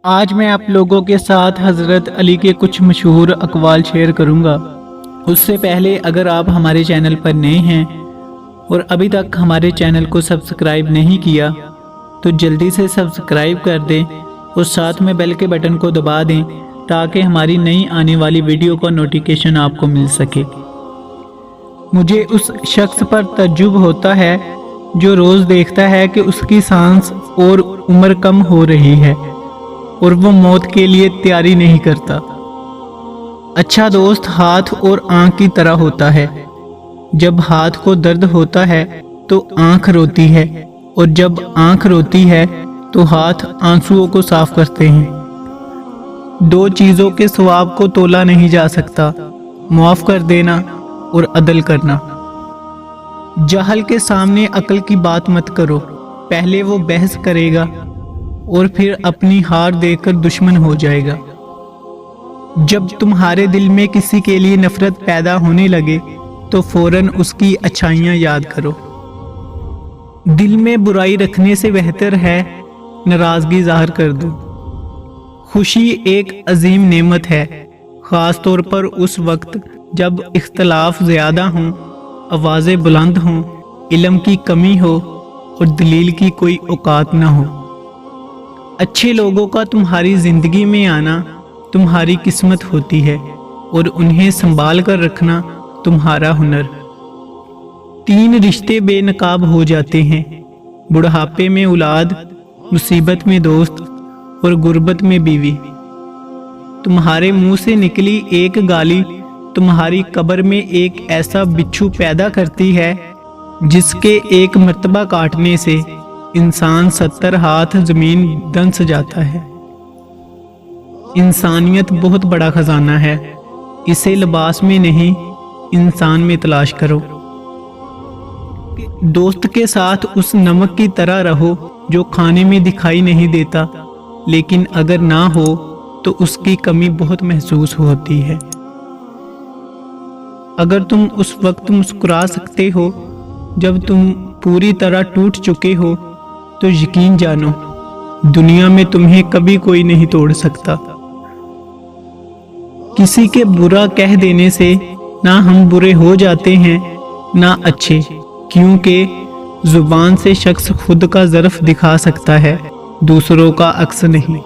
آج میں آپ لوگوں کے ساتھ حضرت علی کے کچھ مشہور اقوال شیئر کروں گا۔ اس سے پہلے اگر آپ ہمارے چینل پر نئے ہیں اور ابھی تک ہمارے چینل کو سبسکرائب نہیں کیا تو جلدی سے سبسکرائب کر دیں اور ساتھ میں بیل کے بٹن کو دبا دیں تاکہ ہماری نئی آنے والی ویڈیو کا نوٹیفیکیشن آپ کو مل سکے۔ مجھے اس شخص پر تعجب ہوتا ہے جو روز دیکھتا ہے کہ اس کی سانس اور عمر کم ہو رہی ہے اور وہ موت کے لیے تیاری نہیں کرتا۔ اچھا دوست ہاتھ اور آنکھ کی طرح ہوتا ہے۔ جب ہاتھ کو درد ہوتا ہے تو آنکھ روتی ہے اور جب آنکھ روتی ہے تو ہاتھ آنسوؤں کو صاف کرتے ہیں۔ دو چیزوں کے ثواب کو تولا نہیں جا سکتا، معاف کر دینا اور عدل کرنا۔ جہل کے سامنے عقل کی بات مت کرو، پہلے وہ بحث کرے گا اور پھر اپنی ہار دیکھ کر دشمن ہو جائے گا۔ جب تمہارے دل میں کسی کے لیے نفرت پیدا ہونے لگے تو فوراً اس کی اچھائیاں یاد کرو۔ دل میں برائی رکھنے سے بہتر ہے ناراضگی ظاہر کر دو۔ خوشی ایک عظیم نعمت ہے، خاص طور پر اس وقت جب اختلاف زیادہ ہوں، آوازیں بلند ہوں، علم کی کمی ہو اور دلیل کی کوئی اوقات نہ ہو۔ اچھے لوگوں کا تمہاری زندگی میں آنا تمہاری قسمت ہوتی ہے اور انہیں سنبھال کر رکھنا تمہارا ہنر۔ 3 رشتے بے نقاب ہو جاتے ہیں، بڑھاپے میں اولاد، مصیبت میں دوست اور غربت میں بیوی۔ تمہارے منہ سے نکلی ایک گالی تمہاری قبر میں ایک ایسا بچھو پیدا کرتی ہے جس کے ایک مرتبہ کاٹنے سے انسان 70 ہاتھ زمین دنس جاتا ہے۔ انسانیت بہت بڑا خزانہ ہے، اسے لباس میں نہیں انسان میں تلاش کرو۔ دوست کے ساتھ اس نمک کی طرح رہو جو کھانے میں دکھائی نہیں دیتا لیکن اگر نہ ہو تو اس کی کمی بہت محسوس ہوتی ہے۔ اگر تم اس وقت مسکرا سکتے ہو جب تم پوری طرح ٹوٹ چکے ہو تو یقین جانو دنیا میں تمہیں کبھی کوئی نہیں توڑ سکتا۔ کسی کے برا کہہ دینے سے نہ ہم برے ہو جاتے ہیں نہ اچھے، کیونکہ زبان سے شخص خود کا ظرف دکھا سکتا ہے، دوسروں کا عکس نہیں۔